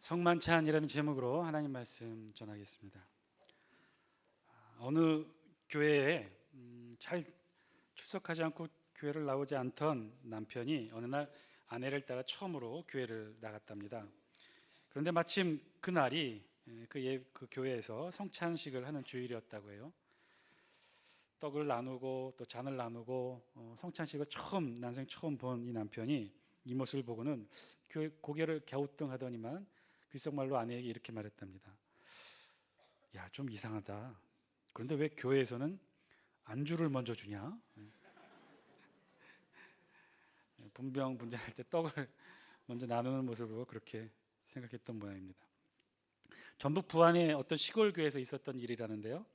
성만찬이라는 제목으로 하나님 말씀 전하겠습니다. 어느 교회에 잘 출석하지 않고 교회를 나오지 않던 남편이 어느 날 아내를 따라 처음으로 교회를 나갔답니다. 그런데 마침 그날이 그 교회에서 성찬식을 하는 주일이었다고 해요. 떡을 나누고 또 잔을 나누고 성찬식을 난생 처음 본 이 남편이 이 모습을 보고는 교회 고개를 갸우뚱하더니만 귓속말로 아내에게 이렇게 말했답니다. 야, 좀 이상하다. 그런데 왜 교회에서는 안주를 먼저 주냐? 분명분전할 때 떡을 먼저 나누는 모습을 보고 그렇게 생각했던 모양입니다. 전북 부안의 어떤 시골 교회에서 있었던 일이라는데요.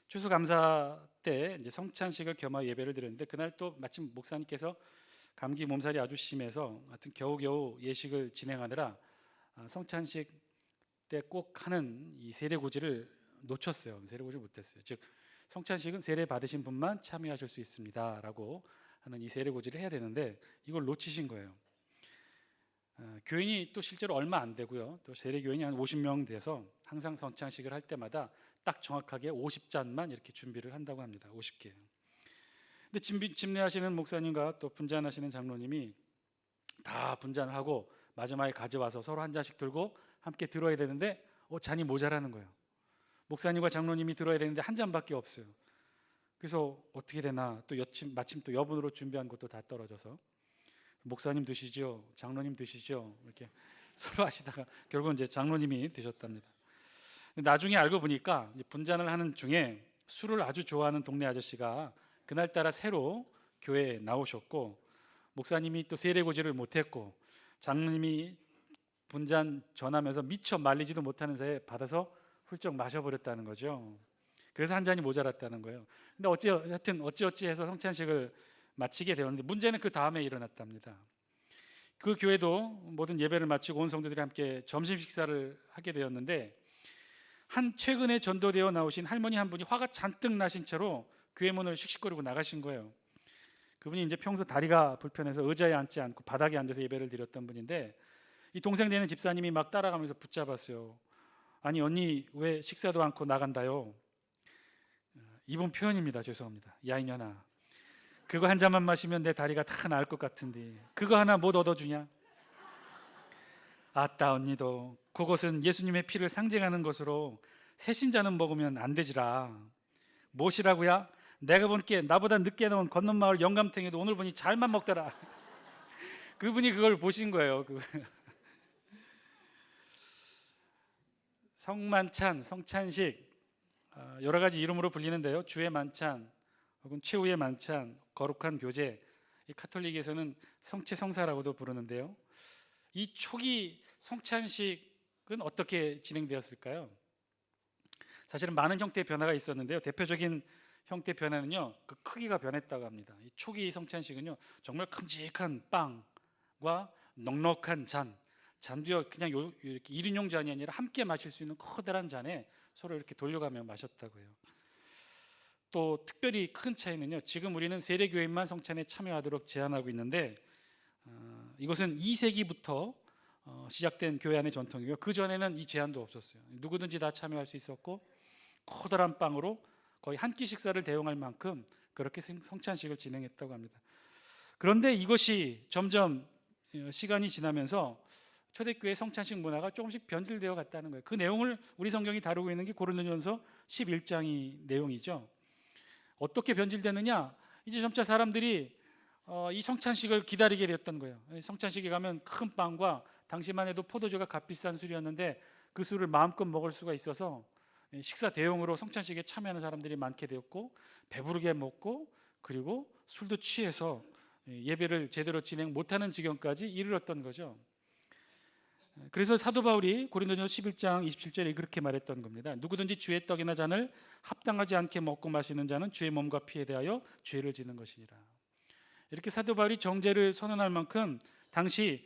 추수감사 때 이제 성찬식을 겸하 예배를 드렸는데 그날 또 마침 목사님께서 감기 몸살이 아주 심해서 하여튼 겨우겨우 예식을 진행하느라 성찬식 때 꼭 하는 이 세례고지를 놓쳤어요. 세례고지를 못했어요. 즉 성찬식은 세례 받으신 분만 참여하실 수 있습니다라고 하는 이 세례고지를 해야 되는데 이걸 놓치신 거예요. 교인이 또 실제로 얼마 안 되고요. 또 세례 교인이 한 50명 돼서 항상 성찬식을 할 때마다 딱 정확하게 50잔만 이렇게 준비를 한다고 합니다. 50개. 근데 집례하시는 목사님과 또 분잔하시는 장로님이 다 분잔을 하고 마지막에 가져와서 서로 한 잔씩 들고 함께 들어야 되는데 잔이 모자라는 거예요. 목사님과 장로님이 들어야 되는데 한 잔밖에 없어요. 그래서 어떻게 되나 또 마침 또 여분으로 준비한 것도 다 떨어져서 목사님 드시죠, 장로님 드시죠 이렇게 서로 하시다가 결국은 이제 장로님이 드셨답니다. 나중에 알고 보니까 분잔을 하는 중에 술을 아주 좋아하는 동네 아저씨가 그날따라 새로 교회에 나오셨고 목사님이 또 세례고지를 못했고 장로님이 분잔 전하면서 미처 말리지도 못하는 사이에 받아서 훌쩍 마셔버렸다는 거죠. 그래서 한 잔이 모자랐다는 거예요. 근데 어찌어찌 해서 성찬식을 마치게 되었는데 문제는 그 다음에 일어났답니다. 그 교회도 모든 예배를 마치고 온 성도들이 함께 점심 식사를 하게 되었는데 한 최근에 전도되어 나오신 할머니 한 분이 화가 잔뜩 나신 채로 교회 문을 씩씩거리고 나가신 거예요. 그분이 이제 평소 다리가 불편해서 의자에 앉지 않고 바닥에 앉아서 예배를 드렸던 분인데 이 동생 되는 집사님이 막 따라가면서 붙잡았어요. 아니 언니 왜 식사도 않고 나간다요? 이분 표현입니다. 죄송합니다. 야 이년아, 그거 한 잔만 마시면 내 다리가 다 나을 것 같은데 그거 하나 못 얻어주냐? 아따 언니도 그것은 예수님의 피를 상징하는 것으로 새신자는 먹으면 안 되지라. 무엇이라고야? 내가 보니까 나보다 늦게 나온 건넌마을 영감탱이도 오늘 보니 잘만 먹더라. 그분이 그걸 보신 거예요. 성만찬, 성찬식 여러 가지 이름으로 불리는데요. 주의 만찬 혹은 최후의 만찬, 거룩한 교제, 이 카톨릭에서는 성체성사라고도 부르는데요. 이 초기 성찬식은 어떻게 진행되었을까요? 사실은 많은 형태의 변화가 있었는데요. 대표적인 형태 변화는요, 그 크기가 변했다고 합니다. 이 초기 성찬식은요, 정말 큼직한 빵과 넉넉한 잔도요 그냥 이렇게 1인용 잔이 아니라 함께 마실 수 있는 커다란 잔에 서로 이렇게 돌려가며 마셨다고 해요. 또 특별히 큰 차이는요, 지금 우리는 세례교인만 성찬에 참여하도록 제한하고 있는데 이것은 2세기부터 시작된 교회 안의 전통이고요. 그 전에는 이 제한도 없었어요. 누구든지 다 참여할 수 있었고 커다란 빵으로 거의 한 끼 식사를 대용할 만큼 그렇게 성찬식을 진행했다고 합니다. 그런데 이것이 점점 시간이 지나면서 초대교회 성찬식 문화가 조금씩 변질되어 갔다는 거예요. 그 내용을 우리 성경이 다루고 있는 게 고린도전서 11장이 내용이죠. 어떻게 변질되느냐? 이제 점차 사람들이 이 성찬식을 기다리게 되었던 거예요. 성찬식에 가면 큰 빵과 당시만 해도 포도주가 값비싼 술이었는데 그 술을 마음껏 먹을 수가 있어서 식사 대용으로 성찬식에 참여하는 사람들이 많게 되었고 배부르게 먹고 그리고 술도 취해서 예배를 제대로 진행 못하는 지경까지 이르렀던 거죠. 그래서 사도 바울이 고린도전서 11장 27절에 그렇게 말했던 겁니다. 누구든지 주의 떡이나 잔을 합당하지 않게 먹고 마시는 자는 주의 몸과 피에 대하여 죄를 지는 것이니라. 이렇게 사도 바울이 정죄를 선언할 만큼 당시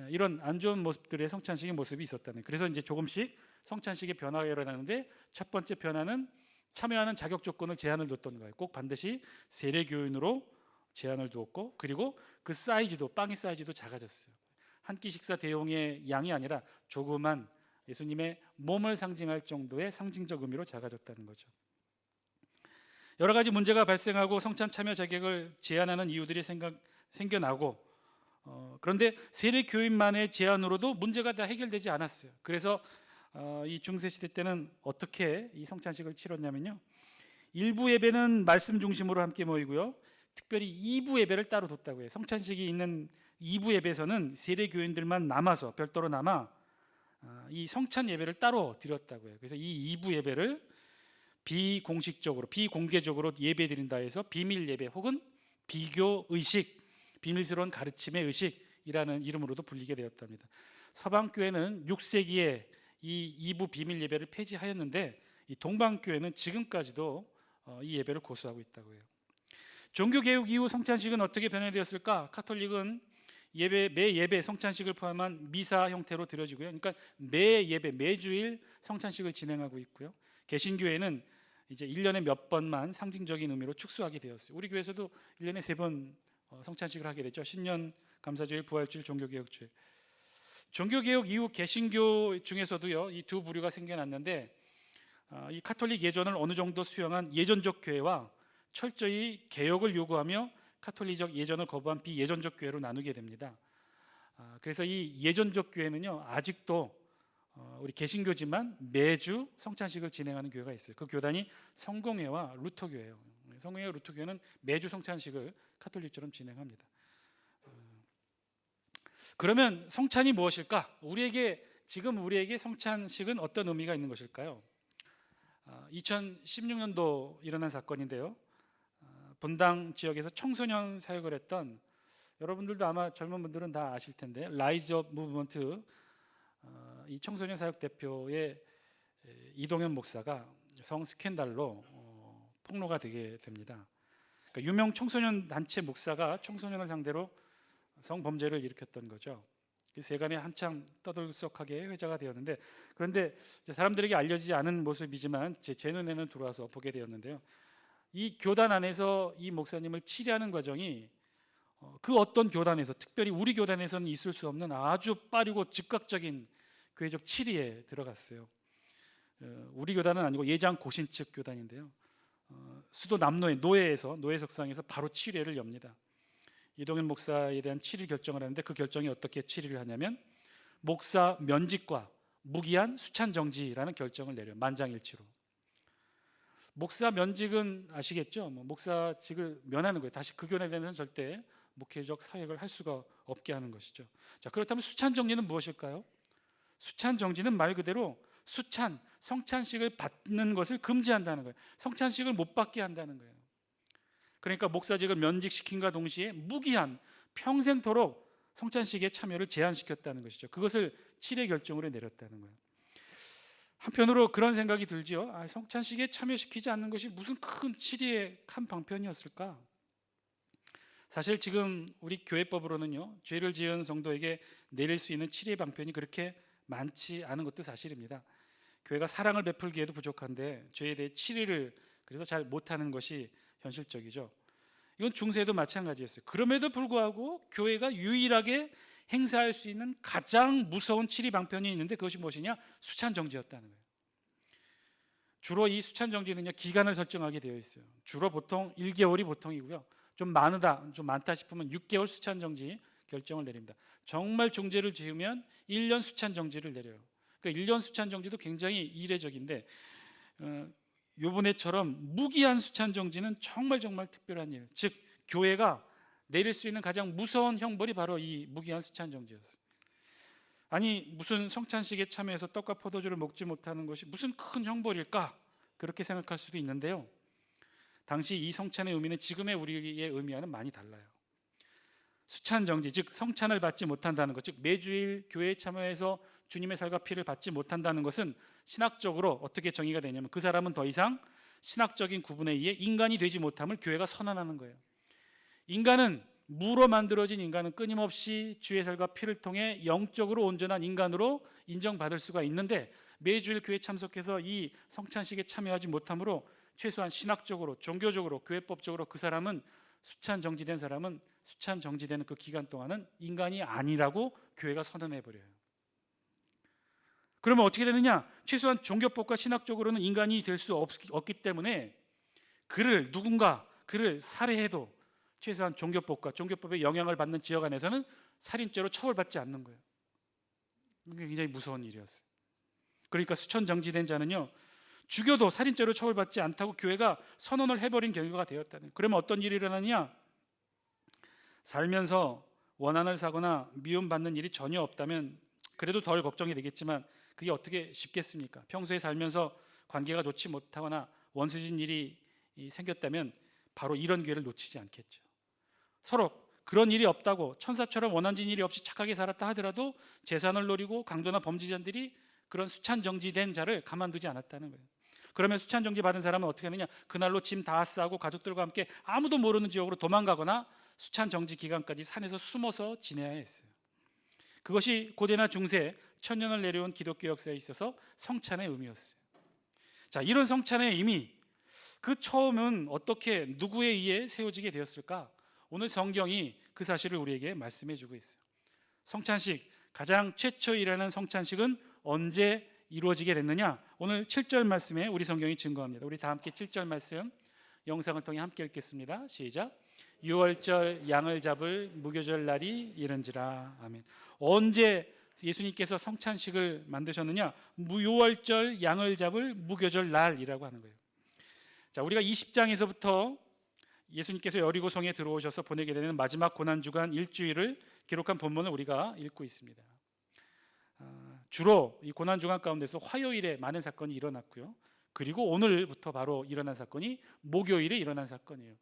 이런 안 좋은 모습들의 성찬식의 모습이 있었다는. 그래서 이제 조금씩 성찬식의 변화가 일어나는데 첫 번째 변화는 참여하는 자격 조건을 제한을 뒀던 거예요. 꼭 반드시 세례교인으로 제한을 두었고 그리고 그 빵의 사이즈도 작아졌어요. 한 끼 식사 대용의 양이 아니라 조그만 예수님의 몸을 상징할 정도의 상징적 의미로 작아졌다는 거죠. 여러 가지 문제가 발생하고 성찬 참여 자격을 제한하는 이유들이 생겨나고 그런데 세례 교인만의 제한으로도 문제가 다 해결되지 않았어요. 그래서 이 중세 시대 때는 어떻게 이 성찬식을 치렀냐면요, 일부 예배는 말씀 중심으로 함께 모이고요, 특별히 2부 예배를 따로 뒀다고 해요. 성찬식이 있는 2부 예배에서는 세례 교인들만 남아서 별도로 남아 이 성찬 예배를 따로 드렸다고 해요. 그래서 이 2부 예배를 비공식적으로 비공개적으로 예배 드린다 해서 비밀 예배 혹은 비교 의식, 비밀스러운 가르침의 의식이라는 이름으로도 불리게 되었답니다. 서방 교회는 6세기에 이 2부 비밀 예배를 폐지하였는데 이 동방 교회는 지금까지도 이 예배를 고수하고 있다고 해요. 종교 개혁 이후 성찬식은 어떻게 변화되었을까? 카톨릭은 매 예배 성찬식을 포함한 미사 형태로 드려지고요. 그러니까 매 예배 매주일 성찬식을 진행하고 있고요. 개신교회는 이제 1년에 몇 번만 상징적인 의미로 축소하게 되었어요. 우리 교회에서도 1년에 3번 성찬식을 하게 됐죠. 신년, 감사주일, 부활주일, 종교개혁주일. 종교개혁 이후 개신교 중에서도요, 이 두 부류가 생겨났는데 이 카톨릭 예전을 어느 정도 수용한 예전적 교회와 철저히 개혁을 요구하며 카톨릭적 예전을 거부한 비예전적 교회로 나누게 됩니다. 그래서 이 예전적 교회는요, 아직도 우리 개신교지만 매주 성찬식을 진행하는 교회가 있어요. 그 교단이 성공회와 루터교회예요. 성공회와 루터교회는 매주 성찬식을 카톨릭처럼 진행합니다. 그러면 성찬이 무엇일까? 지금 우리에게 성찬식은 어떤 의미가 있는 것일까요? 2016년도 일어난 사건인데요, 분당 지역에서 청소년 사역을 했던, 여러분들도 아마 젊은 분들은 다 아실 텐데, 라이즈 업 무브먼트 이 청소년 사역 대표의 이동현 목사가 성 스캔들로 폭로가 되게 됩니다. 그러니까 유명 청소년 단체 목사가 청소년을 상대로 성범죄를 일으켰던 거죠. 세간에 한창 떠들썩하게 회자가 되었는데, 그런데 사람들에게 알려지지 않은 모습이지만 제 눈에는 들어와서 보게 되었는데요, 이 교단 안에서 이 목사님을 치료하는 과정이 그 어떤 교단에서, 특별히 우리 교단에서는 있을 수 없는 아주 빠르고 즉각적인 교회적 치리에 들어갔어요. 우리 교단은 아니고 예장 고신 측 교단인데요, 수도 남노의 노예석상에서 바로 치례를 엽니다. 이동현 목사에 대한 치리 결정을 하는데, 그 결정이 어떻게 치리를 하냐면 목사 면직과 무기한 수찬 정지라는 결정을 내려요. 만장일치로. 목사 면직은 아시겠죠? 목사직을 면하는 거예요. 다시 그 교단에 대해서는 절대 목회적 사역을 할 수가 없게 하는 것이죠. 자, 그렇다면 수찬 정지는 무엇일까요? 수찬 정지는 말 그대로 성찬식을 받는 것을 금지한다는 거예요. 성찬식을 못 받게 한다는 거예요. 그러니까 목사직을 면직시킨과 동시에 무기한 평생토록 성찬식에 참여를 제한시켰다는 것이죠. 그것을 치례 결정으로 내렸다는 거예요. 한편으로 그런 생각이 들죠. 성찬식에 참여시키지 않는 것이 무슨 큰 치리의 큰 방편이었을까? 사실 지금 우리 교회법으로는요, 죄를 지은 성도에게 내릴 수 있는 치리의 방편이 그렇게 많지 않은 것도 사실입니다. 교회가 사랑을 베풀기에도 부족한데 죄에 대해 치리를 그래서 잘 못하는 것이 현실적이죠. 이건 중세에도 마찬가지였어요. 그럼에도 불구하고 교회가 유일하게 행사할 수 있는 가장 무서운 치리 방편이 있는데, 그것이 무엇이냐? 수찬 정지였다는 거예요. 주로 이 수찬 정지는요, 기간을 설정하게 되어 있어요. 주로 보통 1개월이 보통이고요, 좀 많다 싶으면 6개월 수찬 정지 결정을 내립니다. 정말 중죄를 지으면 1년 수찬 정지를 내려요. 그러니까 1년 수찬 정지도 굉장히 이례적인데, 요번에처럼 무기한 수찬 정지는 정말 특별한 일, 즉 교회가 내릴 수 있는 가장 무서운 형벌이 바로 이 무기한 수찬 정지였어요. 아니, 무슨 성찬식에 참여해서 떡과 포도주를 먹지 못하는 것이 무슨 큰 형벌일까? 그렇게 생각할 수도 있는데요, 당시 이 성찬의 의미는 지금의 우리의 의미와는 많이 달라요. 수찬 정지, 즉 성찬을 받지 못한다는 것, 즉 매주일 교회에 참여해서 주님의 살과 피를 받지 못한다는 것은 신학적으로 어떻게 정의가 되냐면, 그 사람은 더 이상 신학적인 구분에 의해 인간이 되지 못함을 교회가 선언하는 거예요. 인간은, 무로 만들어진 인간은 끊임없이 주의 살과 피를 통해 영적으로 온전한 인간으로 인정받을 수가 있는데, 매주일 교회 참석해서 이 성찬식에 참여하지 못함으로 최소한 신학적으로, 종교적으로, 교회법적으로 그 사람은, 수찬 정지된 사람은 수찬 정지되는 그 기간 동안은 인간이 아니라고 교회가 선언해 버려요. 그러면 어떻게 되느냐? 최소한 종교법과 신학적으로는 인간이 될 수 없기 때문에 누군가 그를 살해해도 최소한 종교법의 영향을 받는 지역 안에서는 살인죄로 처벌받지 않는 거예요. 이게 굉장히 무서운 일이었어요. 그러니까 수천 정지된 자는요, 죽여도 살인죄로 처벌받지 않다고 교회가 선언을 해버린 결과가 되었다는. 그러면 어떤 일이 일어나냐? 살면서 원한을 사거나 미움받는 일이 전혀 없다면 그래도 덜 걱정이 되겠지만 그게 어떻게 쉽겠습니까? 평소에 살면서 관계가 좋지 못하거나 원수진 일이 생겼다면 바로 이런 기회를 놓치지 않겠죠. 서로 그런 일이 없다고 천사처럼 원한진 일이 없이 착하게 살았다 하더라도 재산을 노리고 강도나 범죄자들이 그런 수찬 정지된 자를 가만두지 않았다는 거예요. 그러면 수찬 정지 받은 사람은 어떻게 하느냐? 그날로 짐 다 싸고 가족들과 함께 아무도 모르는 지역으로 도망가거나 수찬 정지 기간까지 산에서 숨어서 지내야 했어요. 그것이 고대나 중세 천년을 내려온 기독교 역사에 있어서 성찬의 의미였어요. 자, 이런 성찬의 의미, 그 처음은 어떻게 누구에 의해 세워지게 되었을까? 오늘 성경이 그 사실을 우리에게 말씀해 주고 있어요. 성찬식, 가장 최초 일어난 성찬식은 언제 이루어지게 됐느냐? 오늘 7절 말씀에 우리 성경이 증거합니다. 우리 다 함께 7절 말씀 영상을 통해 함께 읽겠습니다. 시작. 6월절 양을 잡을 무교절 날이 이른지라. 아멘. 언제 예수님께서 성찬식을 만드셨느냐? 6월절 양을 잡을 무교절 날이라고 하는 거예요. 자, 우리가 20장에서부터 예수님께서 여리고성에 들어오셔서 보내게 되는 마지막 고난주간 일주일을 기록한 본문을 우리가 읽고 있습니다. 주로 이 고난주간 가운데서 화요일에 많은 사건이 일어났고요. 그리고 오늘부터 바로 일어난 사건이 목요일에 일어난 사건이에요.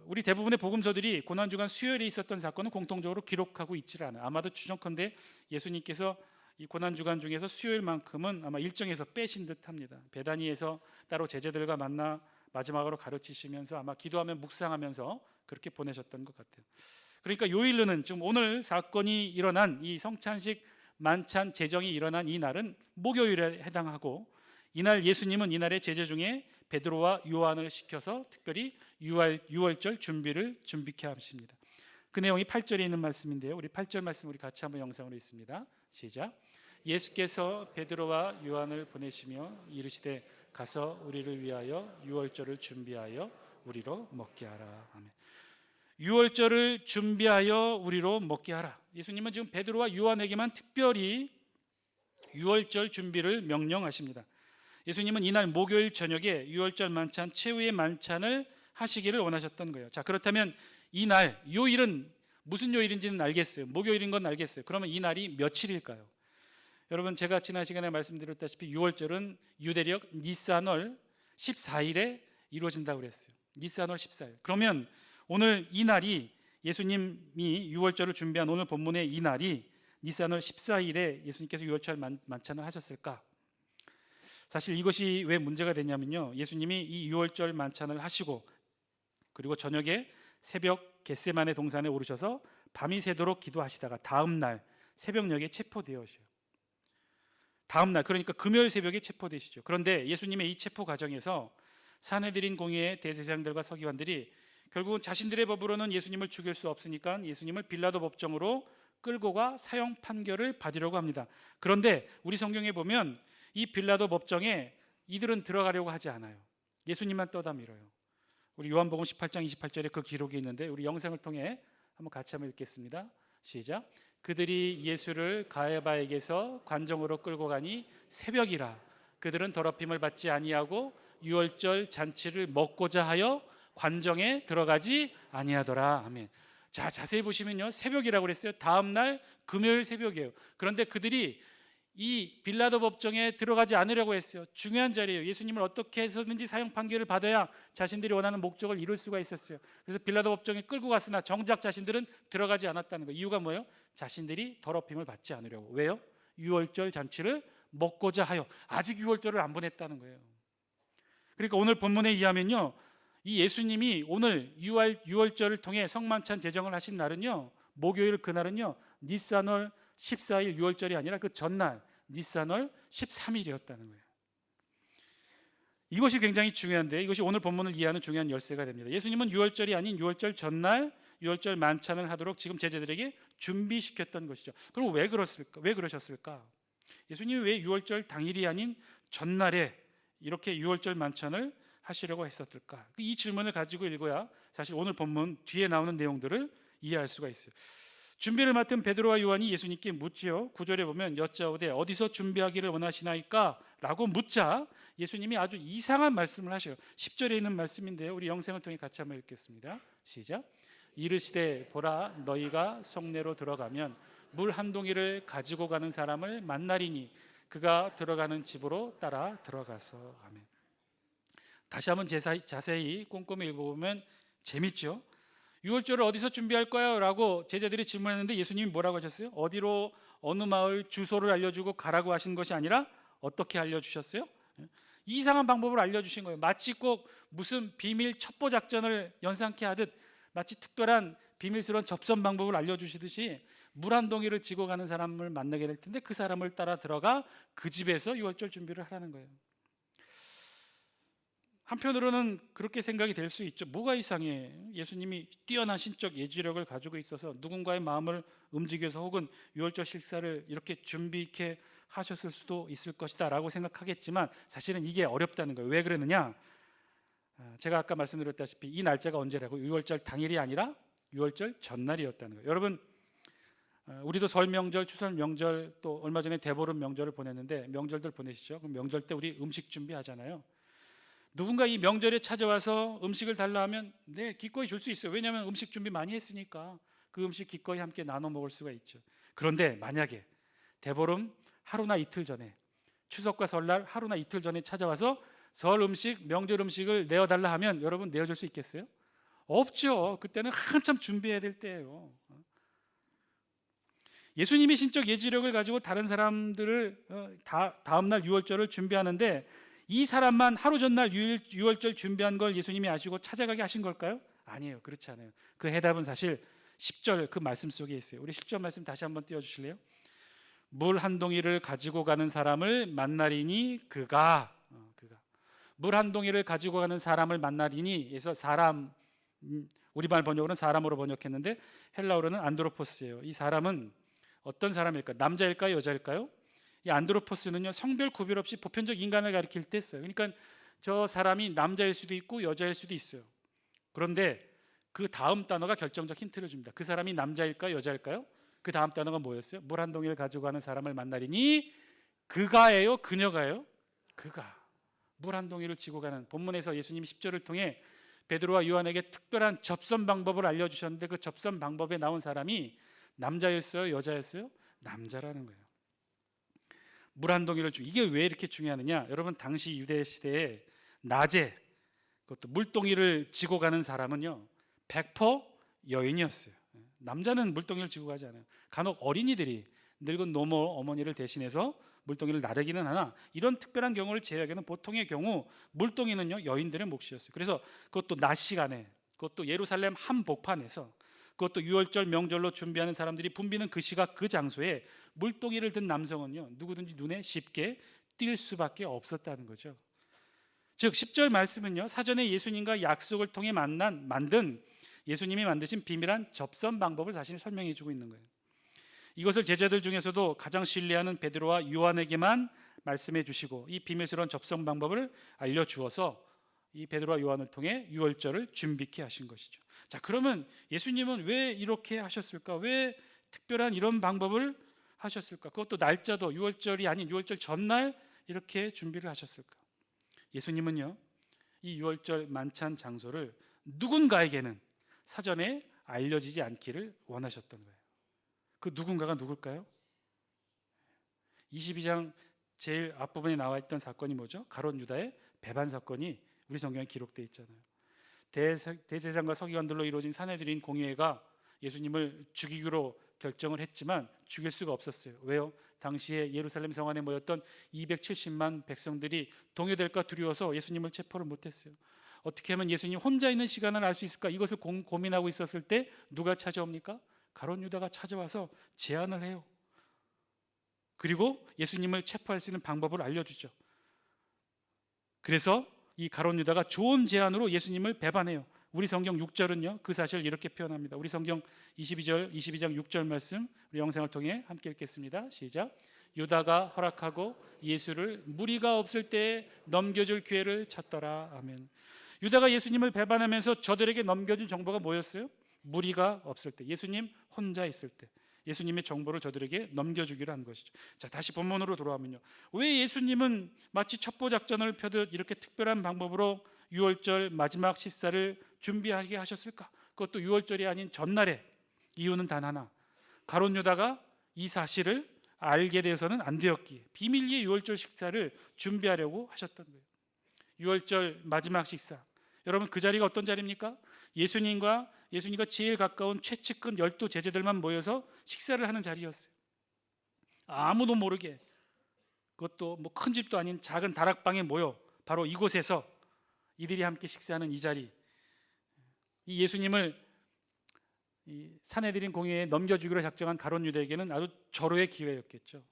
우리 대부분의 복음서들이 고난주간 수요일에 있었던 사건은 공통적으로 기록하고 있질 않아요. 아마도 추정컨대 예수님께서 이 고난주간 중에서 수요일만큼은 아마 일정에서 빼신 듯합니다. 베다니에서 따로 제자들과 만나 마지막으로 가르치시면서 아마 기도하며 묵상하면서 그렇게 보내셨던 것 같아요. 그러니까 요일로는 지금 오늘 사건이 일어난 이 성찬식 만찬 제정이 일어난 이 날은 목요일에 해당하고, 이날 예수님은 이날의 제자 중에 베드로와 요한을 시켜서 특별히 유월절 준비케 하십니다. 그 내용이 8절에 있는 말씀인데요. 우리 8절 말씀 우리 같이 한번 영상으로 읽습니다. 시작. 예수께서 베드로와 요한을 보내시며 이르시되 가서 우리를 위하여 유월절을 준비하여 우리로 먹게 하라. 아멘. 유월절을 준비하여 우리로 먹게 하라. 예수님은 지금 베드로와 요한에게만 특별히 유월절 준비를 명령하십니다. 예수님은 이날 목요일 저녁에 유월절 만찬 최후의 만찬을 하시기를 원하셨던 거예요. 자, 그렇다면 이날 요일은 무슨 요일인지는 알겠어요. 목요일인 건 알겠어요. 그러면 이 날이 며칠일까요? 여러분, 제가 지난 시간에 말씀드렸다시피 유월절은 유대력 니스안월 14일에 이루어진다고 그랬어요. 니스안월 14일. 그러면 오늘 이 날이 예수님이 유월절을 준비한 오늘 본문의 이 날이 니스안월 14일에 예수님께서 유월절 만찬을 하셨을까? 사실 이것이 왜 문제가 되냐면요, 예수님이 이 유월절 만찬을 하시고 그리고 저녁에 새벽 겟세마네 동산에 오르셔서 밤이 새도록 기도하시다가 다음 날 새벽녘에 체포되어셔요. 다음 날, 그러니까 금요일 새벽에 체포되시죠. 그런데 예수님의 이 체포 과정에서 산헤드린 공의회 대제사장들과 서기관들이 결국은 자신들의 법으로는 예수님을 죽일 수 없으니까 예수님을 빌라도 법정으로 끌고 가 사형 판결을 받으려고 합니다. 그런데 우리 성경에 보면 이 빌라도 법정에 이들은 들어가려고 하지 않아요. 예수님만 떠다 밀어요. 우리 요한복음 18장 28절에 그 기록이 있는데 우리 영상을 통해 한번 같이 한번 읽겠습니다. 시작. 그들이 예수를 가야바에게서 관정으로 끌고 가니 새벽이라. 그들은 더럽힘을 받지 아니하고 유월절 잔치를 먹고자 하여 관정에 들어가지 아니하더라. 아멘. 자, 자세히 보시면요, 새벽이라고 그랬어요. 다음 날 금요일 새벽이에요. 그런데 그들이 이 빌라도 법정에 들어가지 않으려고 했어요. 중요한 자리예요. 예수님을 어떻게 해서든지 사형 판결을 받아야 자신들이 원하는 목적을 이룰 수가 있었어요. 그래서 빌라도 법정에 끌고 갔으나 정작 자신들은 들어가지 않았다는 거예요. 이유가 뭐예요? 자신들이 더럽힘을 받지 않으려고. 왜요? 유월절 잔치를 먹고자 하여. 아직 유월절을 안 보냈다는 거예요. 그러니까 오늘 본문에 의하면요, 이 예수님이 오늘 유월절을 통해 성만찬 제정을 하신 날은요, 목요일 그날은요, 니스안월 14일 유월절이 아니라 그 전날 니스안월 13일이었다는 거예요. 이것이 굉장히 중요한데, 이것이 오늘 본문을 이해하는 중요한 열쇠가 됩니다. 예수님은 유월절이 아닌 유월절 전날 유월절 만찬을 하도록 지금 제자들에게 준비시켰던 것이죠. 그럼 왜 그러셨을까? 예수님이 왜 유월절 당일이 아닌 전날에 이렇게 유월절 만찬을 하시려고 했었을까? 이 질문을 가지고 읽어야 사실 오늘 본문 뒤에 나오는 내용들을 이해할 수가 있어요. 준비를 맡은 베드로와 요한이 예수님께 묻지요. 9절에 보면 여짜오되 어디서 준비하기를 원하시나이까? 라고 묻자 예수님이 아주 이상한 말씀을 하셔요. 10절에 있는 말씀인데요, 우리 영상을 통해 같이 한번 읽겠습니다. 시작. 이르시되 보라, 너희가 성내로 들어가면 물 한 동이를 가지고 가는 사람을 만나리니 그가 들어가는 집으로 따라 들어가서. 아멘. 다시 한번 자세히 꼼꼼히 읽어보면 재밌죠. 유월절을 어디서 준비할까요? 라고 제자들이 질문했는데 예수님이 뭐라고 하셨어요? 어디로, 어느 마을 주소를 알려주고 가라고 하신 것이 아니라 어떻게 알려주셨어요? 이상한 방법을 알려주신 거예요. 마치 꼭 무슨 비밀 첩보 작전을 연상케 하듯 마치 특별한 비밀스러운 접선 방법을 알려주시듯이 물 한 동이를 지고 가는 사람을 만나게 될 텐데 그 사람을 따라 들어가 그 집에서 유월절 준비를 하라는 거예요. 한편으로는 그렇게 생각이 될 수 있죠. 뭐가 이상해? 예수님이 뛰어난 신적 예지력을 가지고 있어서 누군가의 마음을 움직여서 혹은 유월절 식사를 이렇게 준비 있게 하셨을 수도 있을 것이다 라고 생각하겠지만 사실은 이게 어렵다는 거예요. 왜 그러느냐? 제가 아까 말씀드렸다시피 이 날짜가 언제라고? 유월절 당일이 아니라 유월절 전날이었다는 거예요. 여러분, 우리도 설 명절, 추석 명절, 또 얼마 전에 대보름 명절을 보냈는데 명절들 보내시죠? 그럼 명절 때 우리 음식 준비하잖아요. 누군가 이 명절에 찾아와서 음식을 달라 하면 네, 기꺼이 줄 수 있어요. 왜냐하면 음식 준비 많이 했으니까 그 음식 기꺼이 함께 나눠 먹을 수가 있죠. 그런데 만약에 대보름 하루나 이틀 전에, 추석과 설날 하루나 이틀 전에 찾아와서 설 음식, 명절 음식을 내어달라 하면 여러분 내어줄 수 있겠어요? 없죠. 그때는 한참 준비해야 될 때예요. 예수님이 신적 예지력을 가지고 다른 사람들을 다음날 유월절을 준비하는데 이 사람만 하루 전날 유월절 준비한 걸 예수님이 아시고 찾아가게 하신 걸까요? 아니에요. 그렇지 않아요. 그 해답은 사실 10절 그 말씀 속에 있어요. 우리 10절 말씀 다시 한번 띄워주실래요? 물 한 동이를 가지고 가는 사람을 만나리니 그가 물 한 동이를 가지고 가는 사람을 만나리니 에서 사람, 우리말 번역으로는 사람으로 번역했는데 헬라어로는 안드로포스예요. 이 사람은 어떤 사람일까? 남자일까요? 여자일까요? 이 안드로포스는요, 성별 구별 없이 보편적 인간을 가리킬 때 써요. 그러니까 저 사람이 남자일 수도 있고 여자일 수도 있어요. 그런데 그 다음 단어가 결정적 힌트를 줍니다. 그 사람이 남자일까요? 여자일까요? 그 다음 단어가 뭐였어요? 물 한 동이를 가지고 가는 사람을 만나리니 그가예요? 그녀가요? 그가. 물 한 동이를 지고 가는, 본문에서 예수님이 10절을 통해 베드로와 요한에게 특별한 접선 방법을 알려주셨는데 그 접선 방법에 나온 사람이 남자였어요? 여자였어요? 남자라는 거예요. 물 한 동이를 이게 왜 이렇게 중요하느냐? 여러분, 당시 유대 시대에 낮에 그것도 물동이를 지고 가는 사람은요 100% 여인이었어요. 남자는 물동이를 지고 가지 않아요. 간혹 어린이들이 늙은 노모 어머니를 대신해서 물동이를 나르기는 하나 이런 특별한 경우를 제외하고는 보통의 경우 물동이는요 여인들의 몫이었어요. 그래서 그것도 낮 시간에, 그것도 예루살렘 한복판에서, 그것도 유월절 명절로 준비하는 사람들이 붐비는 그 시각 그 장소에 물동이를 든 남성은요 누구든지 눈에 쉽게 띌 수밖에 없었다는 거죠. 즉 10절 말씀은요 사전에 예수님과 약속을 통해 만든 예수님이 만드신 비밀한 접선 방법을 자신이 설명해 주고 있는 거예요. 이것을 제자들 중에서도 가장 신뢰하는 베드로와 요한에게만 말씀해 주시고 이 비밀스러운 접선 방법을 알려주어서 이 베드로와 요한을 통해 유월절을 준비케 하신 것이죠. 자, 그러면 예수님은 왜 이렇게 하셨을까? 왜 특별한 이런 방법을 하셨을까? 그것도 날짜도 유월절이 아닌 유월절 전날 이렇게 준비를 하셨을까? 예수님은요 이 유월절 만찬 장소를 누군가에게는 사전에 알려지지 않기를 원하셨던 거예요. 그 누군가가 누굴까요? 22장 제일 앞부분에 나와 있던 사건이 뭐죠? 가룟 유다의 배반 사건이 우리 성경에 기록되어 있잖아요. 대제사장과 서기관들로 이루어진 산헤드린 공의회가 예수님을 죽이기로 결정을 했지만 죽일 수가 없었어요. 왜요? 당시에 예루살렘 성 안에 모였던 270만 백성들이 동요될까 두려워서 예수님을 체포를 못했어요. 어떻게 하면 예수님 혼자 있는 시간을 알 수 있을까? 이것을 고민하고 있었을 때 누가 찾아옵니까? 가룟 유다가 찾아와서 제안을 해요. 그리고 예수님을 체포할 수 있는 방법을 알려주죠. 그래서 이 가룟 유다가 좋은 제안으로 예수님을 배반해요. 우리 성경 6절은요 그 사실을 이렇게 표현합니다. 우리 성경 22장 6절 말씀 우리 영상을 통해 함께 읽겠습니다. 시작. 유다가 허락하고 예수를 무리가 없을 때에 넘겨줄 기회를 찾더라. 아멘. 유다가 예수님을 배반하면서 저들에게 넘겨준 정보가 뭐였어요? 무리가 없을 때, 예수님 혼자 있을 때 예수님의 정보를 저들에게 넘겨주기로 한 것이죠. 자, 다시 본문으로 돌아오면요, 왜 예수님은 마치 첩보 작전을 펴듯 이렇게 특별한 방법으로 유월절 마지막 식사를 준비하게 하셨을까? 그것도 유월절이 아닌 전날에. 이유는 단 하나, 가룟 유다가 이 사실을 알게 되어서는 안 되었기에 비밀리에 유월절 식사를 준비하려고 하셨던 거예요. 유월절 마지막 식사, 여러분 그 자리가 어떤 자리입니까? 예수님과 제일 가까운 최측근 12 제자들만 모여서 식사를 하는 자리였어요. 아무도 모르게, 그것도 뭐 큰 집도 아닌 작은 다락방에 모여 바로 이곳에서 이들이 함께 식사하는 이 자리, 이 예수님을 이 사내들인 공회에 넘겨주기로 작정한 가룟 유다에게는 아주 절호의 기회였겠죠.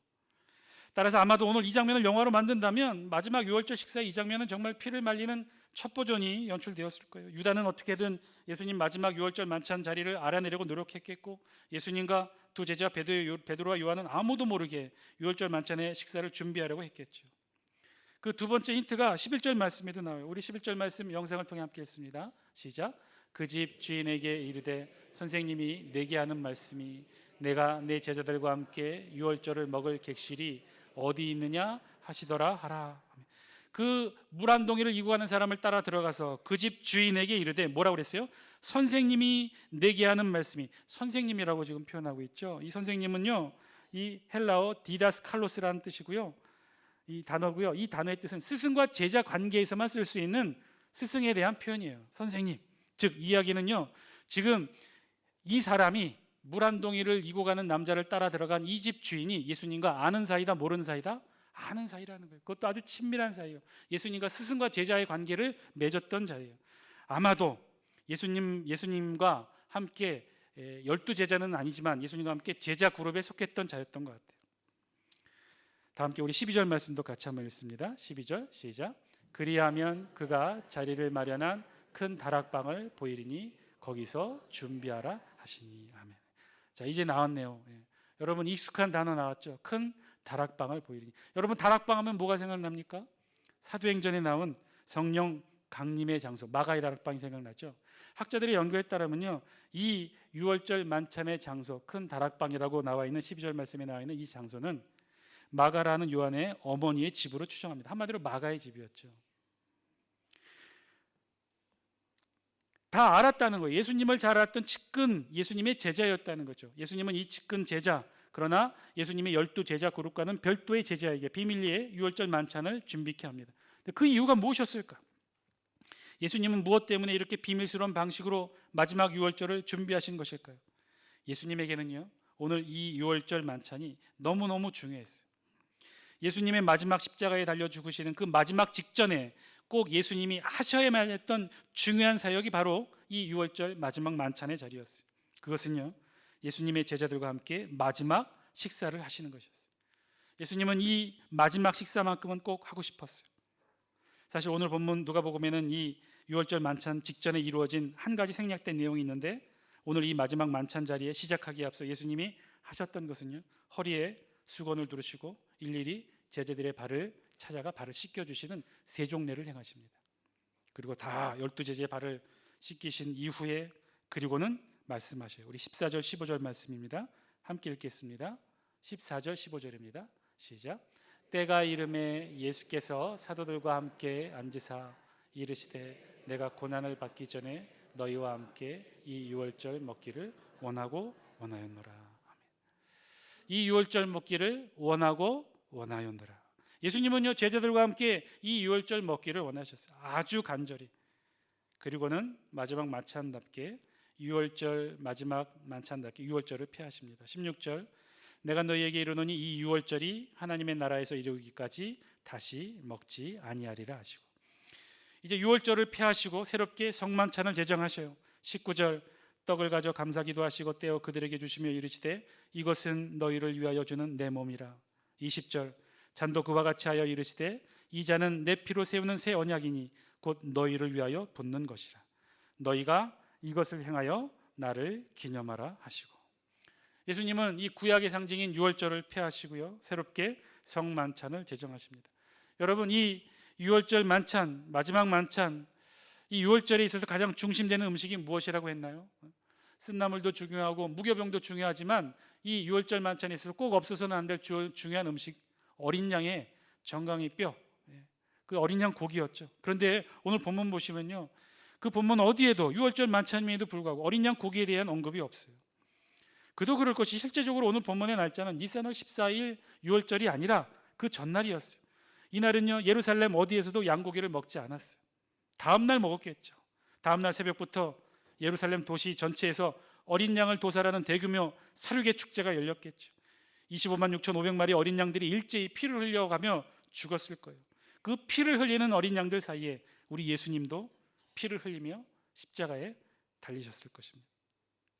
따라서 아마도 오늘 이 장면을 영화로 만든다면 마지막 유월절 식사의 이 장면은 정말 피를 말리는 첩보전이 연출되었을 거예요. 유다는 어떻게든 예수님 마지막 유월절 만찬 자리를 알아내려고 노력했겠고, 예수님과 두 제자 베드로와 요한은 아무도 모르게 유월절 만찬의 식사를 준비하려고 했겠죠. 그 두 번째 힌트가 11절 말씀에도 나와요. 우리 11절 말씀 영상을 통해 함께 읽습니다. 시작. 그 집 주인에게 이르되 선생님이 내게 하는 말씀이 내가 내 제자들과 함께 유월절을 먹을 객실이 어디 있느냐 하시더라 하라. 그 물 한 동이를 이고 가는 사람을 따라 들어가서 그 집 주인에게 이르되 뭐라고 그랬어요? 선생님이 내게 하는 말씀이, 선생님이라고 지금 표현하고 있죠. 이 선생님은요, 이 헬라어 디다스 칼로스라는 뜻이고요, 이 단어고요. 이 단어의 뜻은 스승과 제자 관계에서만 쓸 수 있는 스승에 대한 표현이에요. 선생님. 즉 이야기는요, 지금 이 사람이 물 한 동이를 이고 가는 남자를 따라 들어간 이 집 주인이 예수님과 아는 사이다, 모르는 사이다? 아는 사이라는 거예요. 그것도 아주 친밀한 사이예요. 예수님과 스승과 제자의 관계를 맺었던 자예요. 아마도 예수님과 함께 12 제자는 아니지만 예수님과 함께 제자 그룹에 속했던 자였던 것 같아요. 다 함께 우리 12절 말씀도 같이 한번 읽습니다. 12절 시작. 그리하면 그가 자리를 마련한 큰 다락방을 보이리니 거기서 준비하라 하시니. 아멘. 자, 이제 나왔네요. 여러분 익숙한 단어 나왔죠. 큰 다락방을 보이리니. 여러분 다락방 하면 뭐가 생각납니까? 사도행전에 나온 성령 강림의 장소 마가의 다락방이 생각나죠. 학자들의 연구에 따르면요, 이 유월절 만찬의 장소 큰 다락방이라고 나와 있는 12절 말씀에 나와 있는 이 장소는 마가라는 요한의 어머니의 집으로 추정합니다. 한마디로 마가의 집이었죠. 다 알았다는 거예요. 예수님을 잘 알았던 측근 예수님의 제자였다는 거죠. 예수님은 이 측근 제자, 그러나 예수님의 12 제자 그룹과는 별도의 제자에게 비밀리에 유월절 만찬을 준비케 합니다. 그 이유가 무엇이었을까? 예수님은 무엇 때문에 이렇게 비밀스러운 방식으로 마지막 유월절을 준비하신 것일까요? 예수님에게는요, 오늘 이 유월절 만찬이 너무너무 중요했어요. 예수님의 마지막 십자가에 달려 죽으시는 그 마지막 직전에 꼭 예수님이 하셔야만 했던 중요한 사역이 바로 이 유월절 마지막 만찬의 자리였어요. 그것은요, 예수님의 제자들과 함께 마지막 식사를 하시는 것이었어요. 예수님은 이 마지막 식사만큼은 꼭 하고 싶었어요. 사실 오늘 본문 누가복음에는 이 유월절 만찬 직전에 이루어진 한 가지 생략된 내용이 있는데, 오늘 이 마지막 만찬 자리에 시작하기에 앞서 예수님이 하셨던 것은요, 허리에 수건을 두르시고 일일이 제자들의 발을 찾아가 발을 씻겨주시는 세종례를 행하십니다. 그리고 다 12 제자의 발을 씻기신 이후에 그리고는 말씀하셔요. 우리 14절 15절 말씀입니다. 함께 읽겠습니다. 14절 15절입니다. 시작. 때가 이름에 예수께서 사도들과 함께 앉으사 이르시되 내가 고난을 받기 전에 너희와 함께 이 유월절 먹기를 원하고 원하였노라. 아멘. 이 유월절 먹기를 원하고 원하였노라. 예수님은요, 제자들과 함께 이 유월절 먹기를 원하셨어요. 아주 간절히. 그리고는 마지막 만찬답게 유월절 마지막 만찬답게 유월절을 폐하십니다. 16절. 내가 너희에게 이르노니 이 유월절이 하나님의 나라에서 이르기까지 다시 먹지 아니하리라 하시고, 이제 유월절을 폐하시고 새롭게 성만찬을 제정하셔요. 19절. 떡을 가져 감사기도 하시고 떼어 그들에게 주시며 이르시되 이것은 너희를 위하여 주는 내 몸이라. 20절. 잔도 그와 같이 하여 이르시되 이 잔은 내 피로 세우는 새 언약이니 곧 너희를 위하여 붓는 것이라. 너희가 이것을 행하여 나를 기념하라 하시고. 예수님은 이 구약의 상징인 유월절을 폐하시고요, 새롭게 성만찬을 제정하십니다. 여러분, 이 유월절 만찬, 마지막 만찬, 이 유월절에 있어서 가장 중심되는 음식이 무엇이라고 했나요? 쓴나물도 중요하고 무교병도 중요하지만 이 유월절 만찬에 있어서 꼭 없어서는 안 될 중요한 음식, 어린 양의 정강이 뼈, 그 어린 양 고기였죠. 그런데 오늘 본문 보시면요, 그 본문 어디에도 유월절 만찬임에도 불구하고 어린 양 고기에 대한 언급이 없어요. 그도 그럴 것이 실제적으로 오늘 본문의 날짜는 니산월 14일 유월절이 아니라 그 전날이었어요. 이날은요, 예루살렘 어디에서도 양고기를 먹지 않았어요. 다음 날 먹었겠죠. 다음 날 새벽부터 예루살렘 도시 전체에서 어린 양을 도살하는 대규모 살육의 축제가 열렸겠죠. 25만 6,500마리 어린 양들이 일제히 피를 흘려가며 죽었을 거예요. 그 피를 흘리는 어린 양들 사이에 우리 예수님도 피를 흘리며 십자가에 달리셨을 것입니다.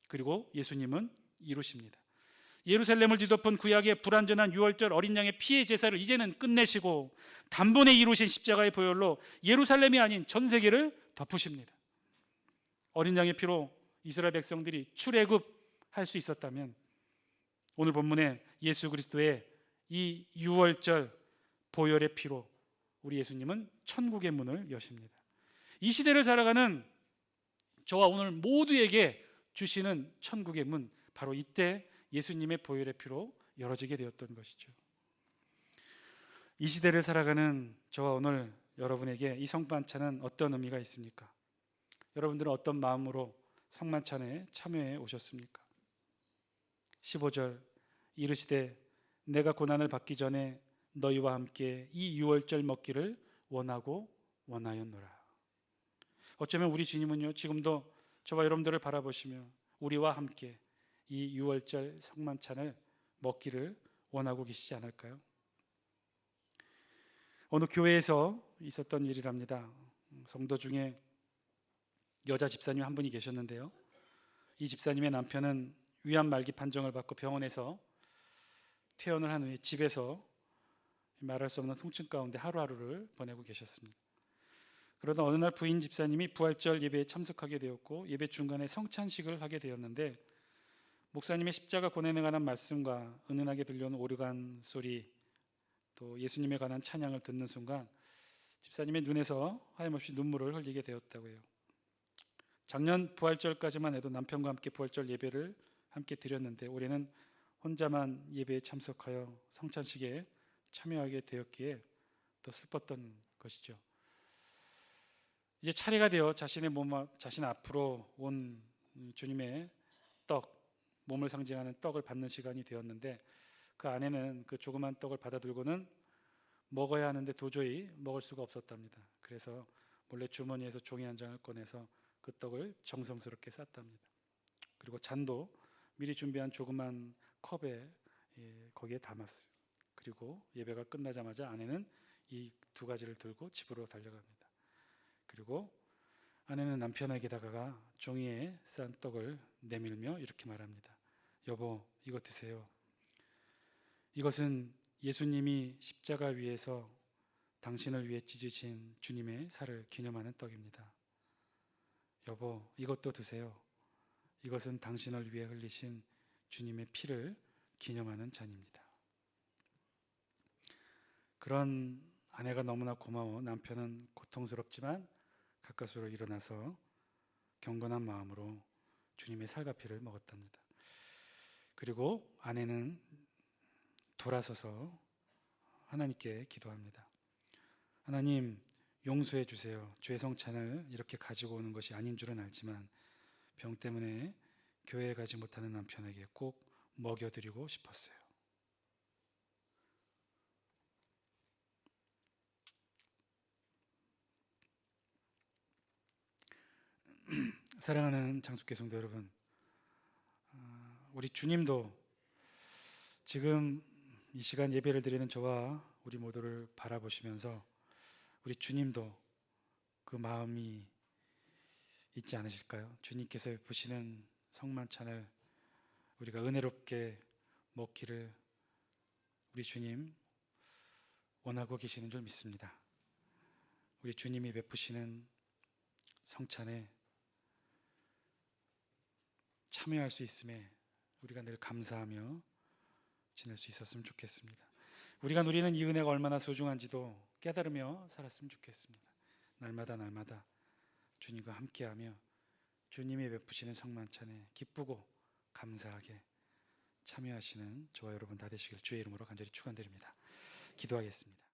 그리고 예수님은 이루십니다. 예루살렘을 뒤덮은 구약의 불완전한 유월절 어린 양의 피의 제사를 이제는 끝내시고 단번에 이루신 십자가의 보혈로 예루살렘이 아닌 전 세계를 덮으십니다. 어린 양의 피로 이스라엘 백성들이 출애굽할 수 있었다면 오늘 본문에 예수 그리스도의 이 유월절 보혈의 피로 우리 예수님은 천국의 문을 여십니다. 이 시대를 살아가는 저와 오늘 모두에게 주시는 천국의 문, 바로 이때 예수님의 보혈의 피로 열어지게 되었던 것이죠. 이 시대를 살아가는 저와 오늘 여러분에게 이 성만찬은 어떤 의미가 있습니까? 여러분들은 어떤 마음으로 성만찬에 참여해 오셨습니까? 15절 이르시되 내가 고난을 받기 전에 너희와 함께 이 유월절 먹기를 원하고 원하였노라. 어쩌면 우리 주님은요, 지금도 저와 여러분들을 바라보시며 우리와 함께 이 유월절 성만찬을 먹기를 원하고 계시지 않을까요? 어느 교회에서 있었던 일이랍니다. 성도 중에 여자 집사님 한 분이 계셨는데요, 이 집사님의 남편은 위암 말기 판정을 받고 병원에서 퇴원을 한 후에 집에서 말할 수 없는 통증 가운데 하루하루를 보내고 계셨습니다. 그러다 어느 날 부인 집사님이 부활절 예배에 참석하게 되었고 예배 중간에 성찬식을 하게 되었는데 목사님의 십자가 고난에 관한 말씀과 은은하게 들려오는 오르간 소리, 또 예수님에 관한 찬양을 듣는 순간 집사님의 눈에서 하염없이 눈물을 흘리게 되었다고 해요. 작년 부활절까지만 해도 남편과 함께 부활절 예배를 함께 드렸는데 올해는 혼자만 예배에 참석하여 성찬식에 참여하게 되었기에 더 슬펐던 것이죠. 이제 차례가 되어 자신의 자신 앞으로 온 주님의 떡, 몸을 상징하는 떡을 받는 시간이 되었는데 그 안에는 그 조그만 떡을 받아들고는 먹어야 하는데 도저히 먹을 수가 없었답니다. 그래서 몰래 주머니에서 종이 한 장을 꺼내서 그 떡을 정성스럽게 쌌답니다. 그리고 잔도 미리 준비한 조그만 컵에 거기에 담았어요. 그리고 예배가 끝나자마자 아내는 이 두 가지를 들고 집으로 달려갑니다. 그리고 아내는 남편에게 다가가 종이에 싼 떡을 내밀며 이렇게 말합니다. 여보, 이거 드세요. 이것은 예수님이 십자가 위에서 당신을 위해 찢으신 주님의 살을 기념하는 떡입니다. 여보, 이것도 드세요. 이것은 당신을 위해 흘리신 주님의 피를 기념하는 잔입니다. 그런 아내가 너무나 고마워 남편은 고통스럽지만 가까스로 일어나서 경건한 마음으로 주님의 살과 피를 먹었답니다. 그리고 아내는 돌아서서 하나님께 기도합니다. 하나님, 용서해 주세요. 주의 성찬을 이렇게 가지고 오는 것이 아닌 줄은 알지만 병 때문에 교회에 가지 못하는 남편에게 꼭 먹여드리고 싶었어요. 사랑하는 장숙교 성도 여러분, 우리 주님도 지금 이 시간 예배를 드리는 저와 우리 모두를 바라보시면서 우리 주님도 그 마음이 있지 않으실까요? 주님께서 보시는 성만찬을 우리가 은혜롭게 먹기를 우리 주님 원하고 계시는 줄 믿습니다. 우리 주님이 베푸시는 성찬에 참여할 수 있음에 우리가 늘 감사하며 지낼 수 있었으면 좋겠습니다. 우리가 누리는 이 은혜가 얼마나 소중한지도 깨달으며 살았으면 좋겠습니다. 날마다 주님과 함께하며 주님이 베푸시는 성만찬에 기쁘고 감사하게 참여하시는 저와 여러분 다 되시길 주의 이름으로 간절히 축원드립니다. 기도하겠습니다.